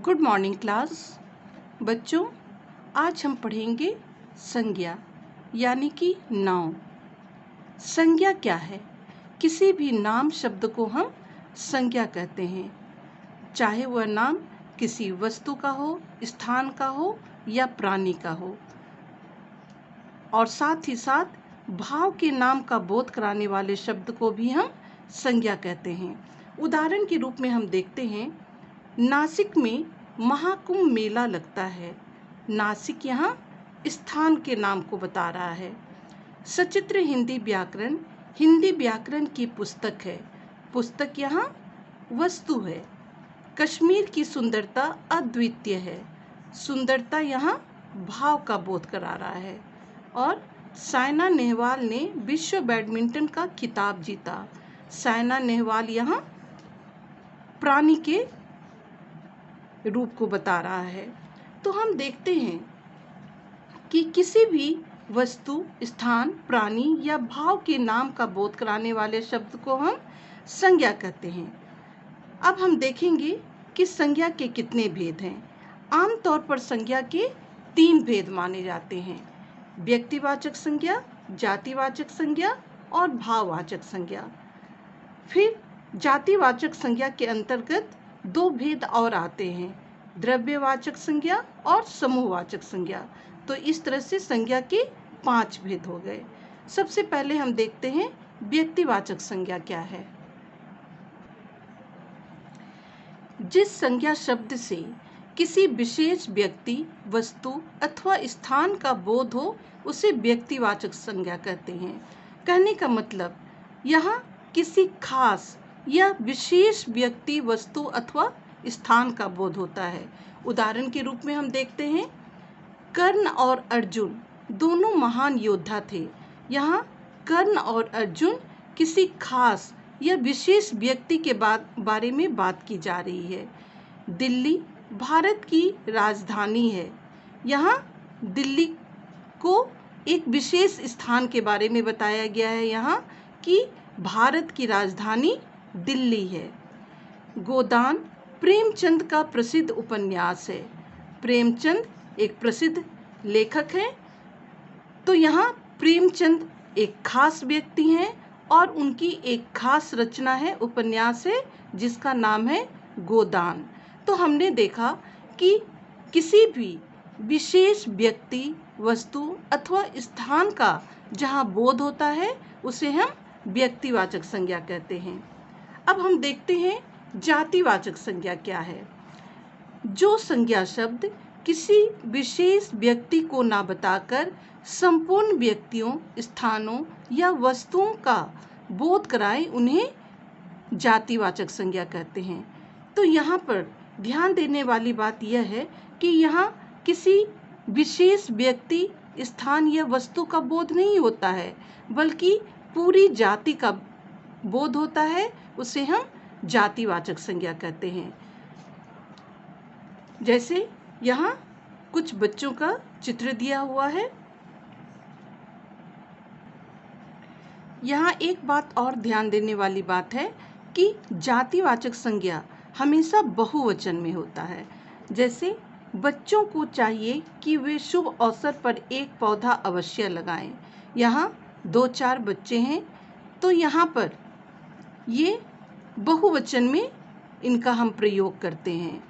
Good morning class. बच्चों, आज हम पढ़ेंगे संज्ञा यानी कि नाउन। संज्ञा क्या है? किसी भी नाम शब्द को हम संज्ञा कहते हैं, चाहे वह नाम किसी वस्तु का हो, स्थान का हो या प्राणी का हो, और साथ ही साथ भाव के नाम का बोध कराने वाले शब्द को भी हम संज्ञा कहते हैं। उदाहरण के रूप में हम देखते हैं, नासिक में महाकुंभ मेला लगता है। नासिक यहाँ स्थान के नाम को बता रहा है। सचित्र हिंदी व्याकरण की पुस्तक है। पुस्तक यहाँ वस्तु है। कश्मीर की सुंदरता अद्वितीय है। सुंदरता यहाँ भाव का बोध करा रहा है। और साइना नेहवाल ने विश्व बैडमिंटन का खिताब जीता। साइना नेहवाल यहाँ प्राणी के रूप को बता रहा है। तो हम देखते हैं कि किसी भी वस्तु, स्थान, प्राणी या भाव के नाम का बोध कराने वाले शब्द को हम संज्ञा कहते हैं। अब हम देखेंगे कि संज्ञा के कितने भेद हैं। आमतौर पर संज्ञा के 3 भेद माने जाते हैं: व्यक्तिवाचक संज्ञा, जातिवाचक संज्ञा और भाववाचक संज्ञा। फिर जातिवाचक संज्ञा के अंतर्गत 2 भेद और आते हैं: द्रव्यवाचक संज्ञा और समूहवाचक संज्ञा। तो इस तरह से संज्ञा के 5 भेद हो गए। सबसे पहले हम देखते हैं व्यक्तिवाचक संज्ञा क्या है। जिस संज्ञा शब्द से किसी विशेष व्यक्ति, वस्तु अथवा स्थान का बोध हो उसे व्यक्तिवाचक संज्ञा कहते हैं। कहने का मतलब यहाँ किसी खास या विशेष व्यक्ति, वस्तु अथवा स्थान का बोध होता है। उदाहरण के रूप में हम देखते हैं, कर्ण और अर्जुन दोनों महान योद्धा थे। यहाँ कर्ण और अर्जुन किसी खास या विशेष व्यक्ति के बारे में बात की जा रही है। दिल्ली भारत की राजधानी है। यहाँ दिल्ली को एक विशेष स्थान के बारे में बताया गया है, यहाँ कि भारत की राजधानी दिल्ली है। गोदान प्रेमचंद का प्रसिद्ध उपन्यास है। प्रेमचंद एक प्रसिद्ध लेखक हैं। तो यहाँ प्रेमचंद एक खास व्यक्ति हैं और उनकी एक खास रचना है, उपन्यास है, जिसका नाम है गोदान। तो हमने देखा कि किसी भी विशेष व्यक्ति, वस्तु अथवा स्थान का जहाँ बोध होता है उसे हम व्यक्तिवाचक संज्ञा कहते हैं। अब हम देखते हैं जातिवाचक संज्ञा क्या है। जो संज्ञा शब्द किसी विशेष व्यक्ति को ना बताकर संपूर्ण व्यक्तियों, स्थानों या वस्तुओं का बोध कराए उन्हें जातिवाचक संज्ञा कहते हैं। तो यहाँ पर ध्यान देने वाली बात यह है कि यहाँ किसी विशेष व्यक्ति, स्थान या वस्तु का बोध नहीं होता है, बल्कि पूरी जाति का बोध होता है। उसे हम जातिवाचक संज्ञा कहते हैं। जैसे यहाँ कुछ बच्चों का चित्र दिया हुआ है। यहाँ एक बात और ध्यान देने वाली बात है कि जातिवाचक संज्ञा हमेशा बहुवचन में होता है। जैसे बच्चों को चाहिए कि वे शुभ अवसर पर एक पौधा अवश्य लगाएं। यहाँ 2-4 बच्चे हैं, तो यहाँ पर ये बहुवचन में इनका हम प्रयोग करते हैं।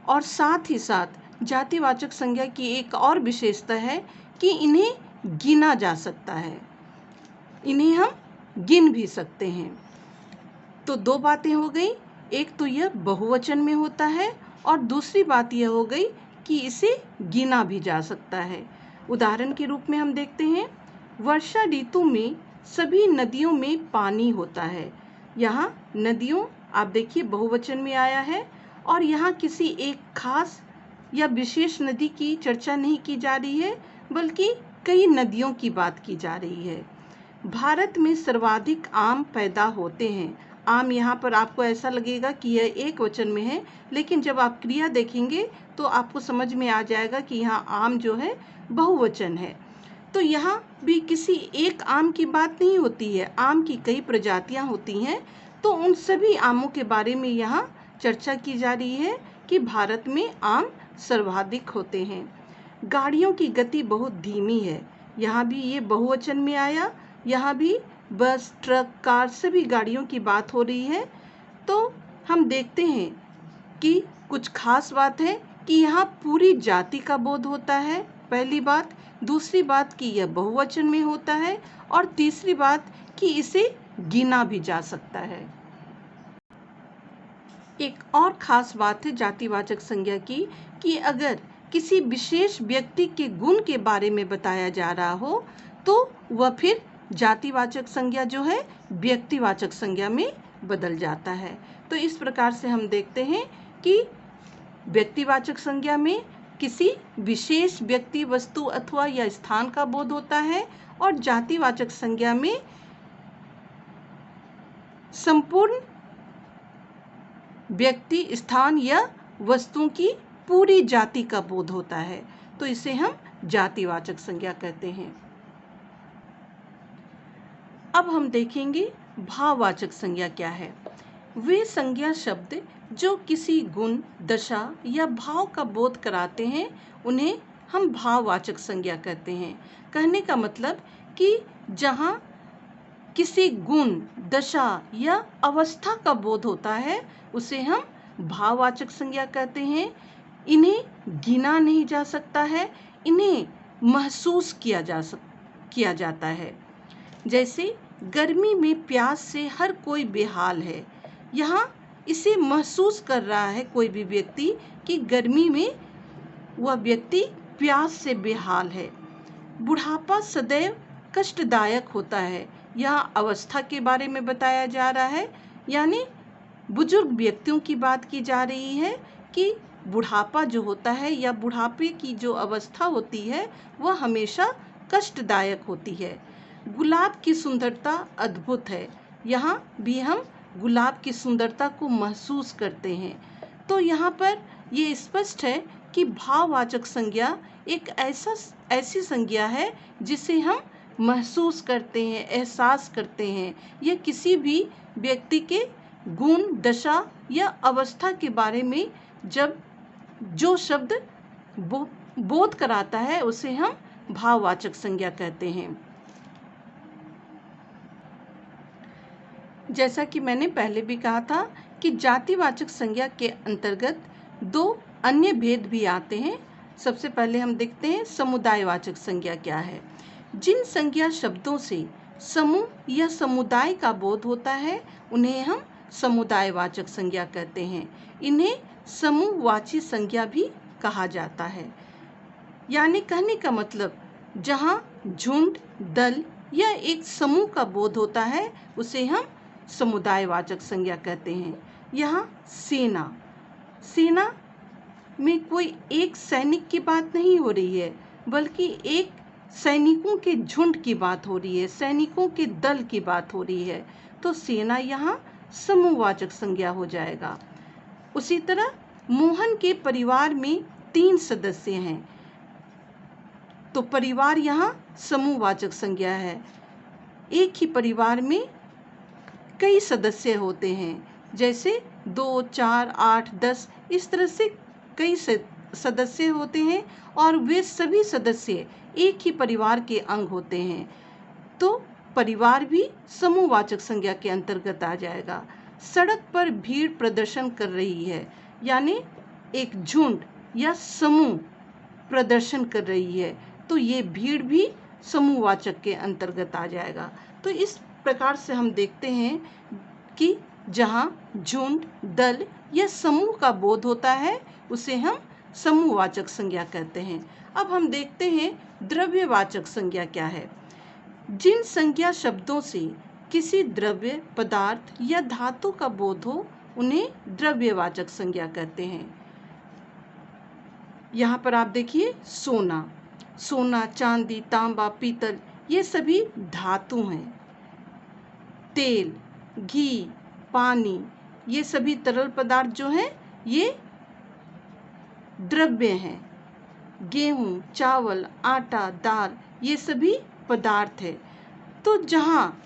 और साथ ही साथ जातिवाचक संज्ञा की एक और विशेषता है कि इन्हें गिना जा सकता है, इन्हें हम गिन भी सकते हैं। तो 2 बातें हो गई, एक तो यह बहुवचन में होता है और दूसरी बात यह हो गई कि इसे गिना भी जा सकता है। उदाहरण के रूप में हम देखते हैं, वर्षा ऋतु में सभी नदियों में पानी होता है। यहाँ नदियों आप देखिए बहुवचन में आया है और यहाँ किसी एक खास या विशेष नदी की चर्चा नहीं की जा रही है, बल्कि कई नदियों की बात की जा रही है। भारत में सर्वाधिक आम पैदा होते हैं। आम यहाँ पर आपको ऐसा लगेगा कि यह एक वचन में है, लेकिन जब आप क्रिया देखेंगे तो आपको समझ में आ जाएगा कि यहाँ आम जो है बहुवचन है। तो यहाँ भी किसी एक आम की बात नहीं होती है, आम की कई प्रजातियाँ होती हैं। तो उन सभी आमों के बारे में यहाँ चर्चा की जा रही है कि भारत में आम सर्वाधिक होते हैं। गाड़ियों की गति बहुत धीमी है, यहाँ भी ये बहुवचन में आया। यहाँ भी बस, ट्रक, कार सभी गाड़ियों की बात हो रही है। तो हम देखते हैं कि कुछ खास बात है कि यहाँ पूरी जाति का बोध होता है, पहली बात। दूसरी बात कि यह बहुवचन में होता है, और तीसरी बात कि इसे गिना भी जा सकता है। एक और खास बात है जातिवाचक संज्ञा की कि अगर किसी विशेष व्यक्ति के गुण के बारे में बताया जा रहा हो तो वह फिर जातिवाचक संज्ञा जो है व्यक्तिवाचक संज्ञा में बदल जाता है। तो इस प्रकार से हम देखते हैं कि व्यक्तिवाचक संज्ञा में किसी विशेष व्यक्ति, वस्तु अथवा या स्थान का बोध होता है, और जातिवाचक संज्ञा में संपूर्ण व्यक्ति, स्थान या वस्तुओं की पूरी जाति का बोध होता है। तो इसे हम जातिवाचक संज्ञा कहते हैं। अब हम देखेंगे भाववाचक संज्ञा क्या है। वे संज्ञा शब्द जो किसी गुण, दशा या भाव का बोध कराते हैं उन्हें हम भाववाचक संज्ञा कहते हैं। कहने का मतलब कि जहाँ किसी गुण, दशा या अवस्था का बोध होता है उसे हम भाववाचक संज्ञा कहते हैं। इन्हें गिना नहीं जा सकता है, इन्हें महसूस किया जाता है। जैसे गर्मी में प्यास से हर कोई बेहाल है, यहाँ इसे महसूस कर रहा है कोई भी व्यक्ति कि गर्मी में वह व्यक्ति प्यास से बेहाल है। बुढ़ापा सदैव कष्टदायक होता है, यहाँ अवस्था के बारे में बताया जा रहा है, यानी बुजुर्ग व्यक्तियों की बात की जा रही है कि बुढ़ापा जो होता है या बुढ़ापे की जो अवस्था होती है वह हमेशा कष्टदायक होती है। गुलाब की सुंदरता अद्भुत है, यहाँ भी हम गुलाब की सुंदरता को महसूस करते हैं। तो यहाँ पर ये स्पष्ट है कि भाववाचक संज्ञा एक ऐसी संज्ञा है जिसे हम महसूस करते हैं, एहसास करते हैं। यह किसी भी व्यक्ति के गुण, दशा या अवस्था के बारे में जब जो शब्द बोध कराता है उसे हम भाववाचक संज्ञा कहते हैं। जैसा कि मैंने पहले भी कहा था कि जातिवाचक संज्ञा के अंतर्गत दो अन्य भेद भी आते हैं। सबसे पहले हम देखते हैं समुदायवाचक संज्ञा क्या है। जिन संज्ञा शब्दों से समूह या समुदाय का बोध होता है उन्हें हम समुदायवाचक संज्ञा कहते हैं। इन्हें समूहवाची संज्ञा भी कहा जाता है। यानी कहने का मतलब जहाँ झुंड, दल या एक समूह का बोध होता है उसे हम समुदायवाचक संज्ञा कहते हैं। यहाँ सेना में कोई एक सैनिक की बात नहीं हो रही है, बल्कि एक सैनिकों के झुंड की बात हो रही है, सैनिकों के दल की बात हो रही है। तो सेना यहाँ समूहवाचक संज्ञा हो जाएगा। उसी तरह मोहन के परिवार में 3 सदस्य हैं, तो परिवार यहाँ समूहवाचक संज्ञा है। एक ही परिवार में कई सदस्य होते हैं, जैसे 2, 4, 8, 10 इस तरह से कई सदस्य होते हैं और वे सभी सदस्य एक ही परिवार के अंग होते हैं। तो परिवार भी समूहवाचक संज्ञा के अंतर्गत आ जाएगा। सड़क पर भीड़ प्रदर्शन कर रही है, यानी एक झुंड या समूह प्रदर्शन कर रही है, तो ये भीड़ भी समूहवाचक के अंतर्गत आ जाएगा। तो इस प्रकार से हम देखते हैं कि जहाँ झुंड, दल या समूह का बोध होता है उसे हम समूहवाचक संज्ञा कहते हैं। अब हम देखते हैं द्रव्यवाचक संज्ञा क्या है। जिन संज्ञा शब्दों से किसी द्रव्य, पदार्थ या धातु का बोध हो उन्हें द्रव्यवाचक संज्ञा कहते हैं। यहाँ पर आप देखिए सोना, चांदी, तांबा, पीतल ये सभी धातु हैं। तेल, घी, पानी ये सभी तरल पदार्थ जो हैं ये द्रव्य हैं। गेहूं, चावल, आटा, दाल ये सभी पदार्थ है। तो जहाँ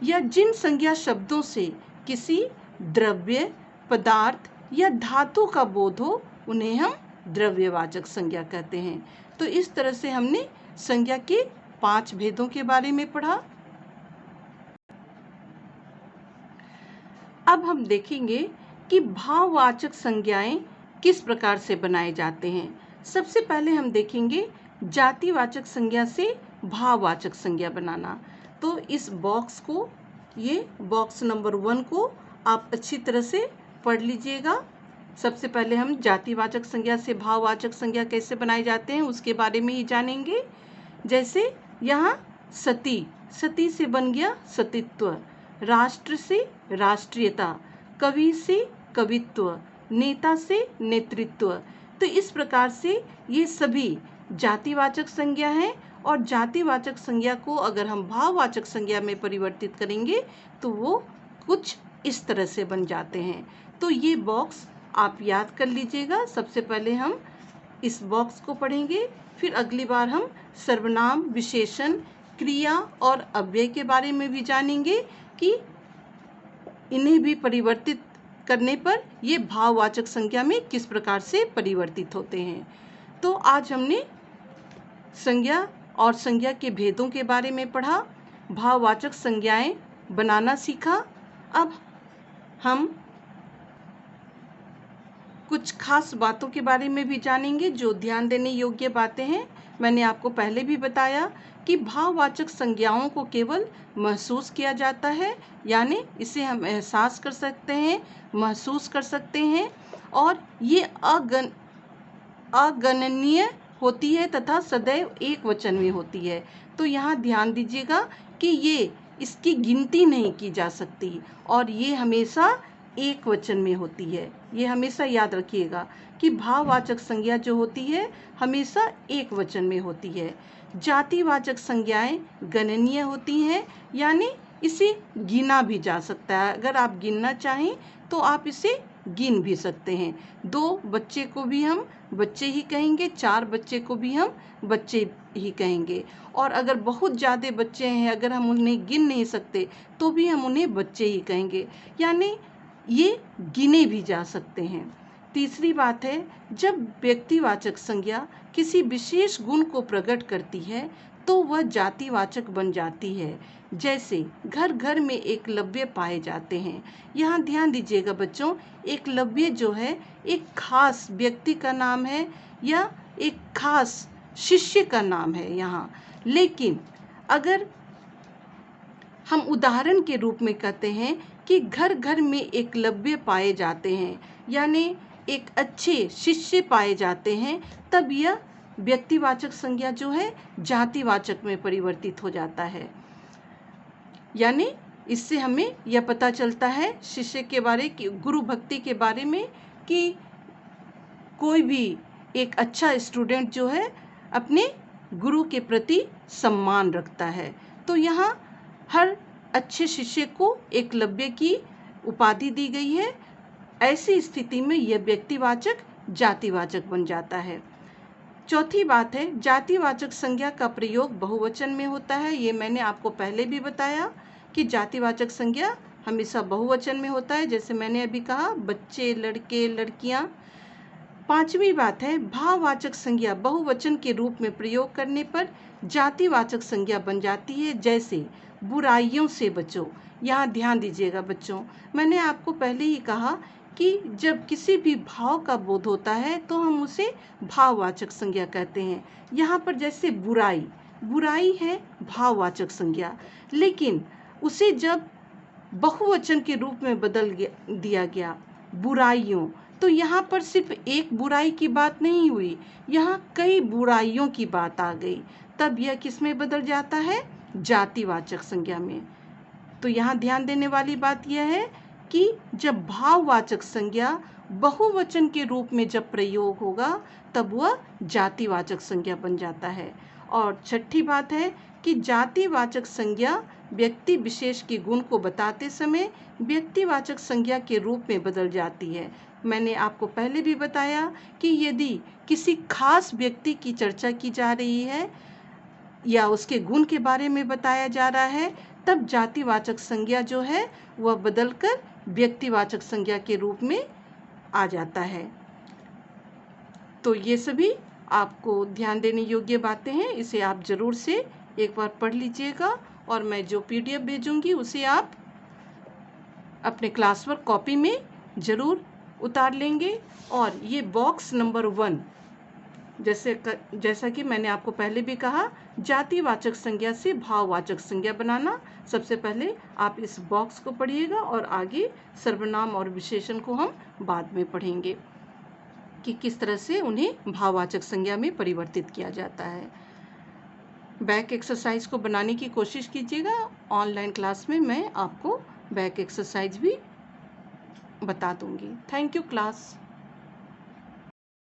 या जिन संज्ञा शब्दों से किसी द्रव्य, पदार्थ या धातु का बोध हो उन्हें हम द्रव्यवाचक संज्ञा कहते हैं। तो इस तरह से हमने संज्ञा के 5 भेदों के बारे में पढ़ा। अब हम देखेंगे कि भाववाचक संज्ञाएं किस प्रकार से बनाए जाते हैं। सबसे पहले हम देखेंगे जातिवाचक संज्ञा से भाववाचक संज्ञा बनाना। तो इस बॉक्स को, ये बॉक्स नंबर 1 को आप अच्छी तरह से पढ़ लीजिएगा। सबसे पहले हम जातिवाचक संज्ञा से भाववाचक संज्ञा कैसे बनाए जाते हैं उसके बारे में ही जानेंगे। जैसे यहाँ सती, सती से बन गया सतीत्व, राष्ट्र से राष्ट्रीयता, कवि से कवित्व, नेता से नेतृत्व। तो इस प्रकार से ये सभी जातिवाचक संज्ञा हैं और जातिवाचक संज्ञा को अगर हम भाववाचक संज्ञा में परिवर्तित करेंगे तो वो कुछ इस तरह से बन जाते हैं। तो ये बॉक्स आप याद कर लीजिएगा। सबसे पहले हम इस बॉक्स को पढ़ेंगे, फिर अगली बार हम सर्वनाम, विशेषण, क्रिया और अव्यय के बारे में भी जानेंगे कि इन्हें भी परिवर्तित करने पर ये भाववाचक संज्ञा में किस प्रकार से परिवर्तित होते हैं। तो आज हमने संज्ञा और संज्ञा के भेदों के बारे में पढ़ा, भाववाचक संज्ञाएं बनाना सीखा। अब हम कुछ खास बातों के बारे में भी जानेंगे जो ध्यान देने योग्य बातें हैं। मैंने आपको पहले भी बताया कि भाववाचक संज्ञाओं को केवल महसूस किया जाता है, यानी इसे हम एहसास कर सकते हैं, महसूस कर सकते हैं, और ये अगणनीय होती है तथा सदैव एक वचन में होती है। तो यहाँ ध्यान दीजिएगा कि ये इसकी गिनती नहीं की जा सकती और ये हमेशा एक वचन में होती है। ये हमेशा याद रखिएगा कि भाववाचक संज्ञा जो होती है हमेशा एक वचन में होती है। जातिवाचक संज्ञाएं गणनीय होती हैं, यानी इसे गिना भी जा सकता है। अगर आप गिनना चाहें तो आप इसे गिन भी सकते हैं। 2 बच्चे को भी हम बच्चे ही कहेंगे, 4 बच्चे को भी हम बच्चे ही कहेंगे, और अगर बहुत ज़्यादा बच्चे हैं, अगर हम उन्हें गिन नहीं सकते तो भी हम उन्हें बच्चे ही कहेंगे, यानी ये गिने भी जा सकते हैं। तीसरी बात है, जब व्यक्तिवाचक संज्ञा किसी विशेष गुण को प्रकट करती है तो वह जातिवाचक बन जाती है। जैसे घर घर में एकलव्य पाए जाते हैं। यहाँ ध्यान दीजिएगा बच्चों, एकलव्य जो है एक खास व्यक्ति का नाम है या एक खास शिष्य का नाम है यहाँ। लेकिन अगर हम उदाहरण के रूप में कहते हैं कि घर घर में एकलव्य पाए जाते हैं, यानी एक अच्छे शिष्य पाए जाते हैं, तब यह व्यक्तिवाचक संज्ञा जो है जातिवाचक में परिवर्तित हो जाता है। यानी इससे हमें यह पता चलता है शिष्य के बारे की, गुरु भक्ति के बारे में, कि कोई भी एक अच्छा स्टूडेंट जो है अपने गुरु के प्रति सम्मान रखता है। तो यहाँ हर अच्छे शिष्य को एकलव्य की उपाधि दी गई है। ऐसी स्थिति में यह व्यक्तिवाचक जातिवाचक बन जाता है। चौथी बात है, जातिवाचक संज्ञा का प्रयोग बहुवचन में होता है। ये मैंने आपको पहले भी बताया कि जातिवाचक संज्ञा हमेशा बहुवचन में होता है, जैसे मैंने अभी कहा बच्चे, लड़के, लड़कियां। पांचवी बात है, भाववाचक संज्ञा बहुवचन के रूप में प्रयोग करने पर जातिवाचक संज्ञा बन जाती है। जैसे बुराइयों से बचो। यहाँ ध्यान दीजिएगा बच्चों, मैंने आपको पहले ही कहा कि जब किसी भी भाव का बोध होता है तो हम उसे भाववाचक संज्ञा कहते हैं। यहाँ पर जैसे बुराई, बुराई है भाववाचक संज्ञा, लेकिन उसे जब बहुवचन के रूप में बदल दिया गया बुराइयों, तो यहाँ पर सिर्फ एक बुराई की बात नहीं हुई, यहाँ कई बुराइयों की बात आ गई, तब यह किस में बदल जाता है? जातिवाचक संज्ञा में। तो यहाँ ध्यान देने वाली बात यह है कि जब भाववाचक संज्ञा बहुवचन के रूप में जब प्रयोग होगा तब वह जातिवाचक संज्ञा बन जाता है। और छठी बात है कि जातिवाचक संज्ञा व्यक्ति विशेष के गुण को बताते समय व्यक्तिवाचक संज्ञा के रूप में बदल जाती है। मैंने आपको पहले भी बताया कि यदि किसी खास व्यक्ति की चर्चा की जा रही है या उसके गुण के बारे में बताया जा रहा है, तब जातिवाचक संज्ञा जो है वह बदलकर व्यक्तिवाचक संज्ञा के रूप में आ जाता है। तो ये सभी आपको ध्यान देने योग्य बातें हैं, इसे आप ज़रूर से एक बार पढ़ लीजिएगा और मैं जो PDF भेजूंगी उसे आप अपने क्लास वर्क कॉपी में ज़रूर उतार लेंगे। और ये बॉक्स नंबर 1, जैसा कि मैंने आपको पहले भी कहा, जातिवाचक संज्ञा से भाववाचक संज्ञा बनाना। सबसे पहले आप इस बॉक्स को पढ़िएगा और आगे सर्वनाम और विशेषण को हम बाद में पढ़ेंगे कि किस तरह से उन्हें भाववाचक संज्ञा में परिवर्तित किया जाता है। बैक एक्सरसाइज को बनाने की कोशिश कीजिएगा। ऑनलाइन क्लास में मैं आपको बैक एक्सरसाइज भी बता दूंगी। Thank you class.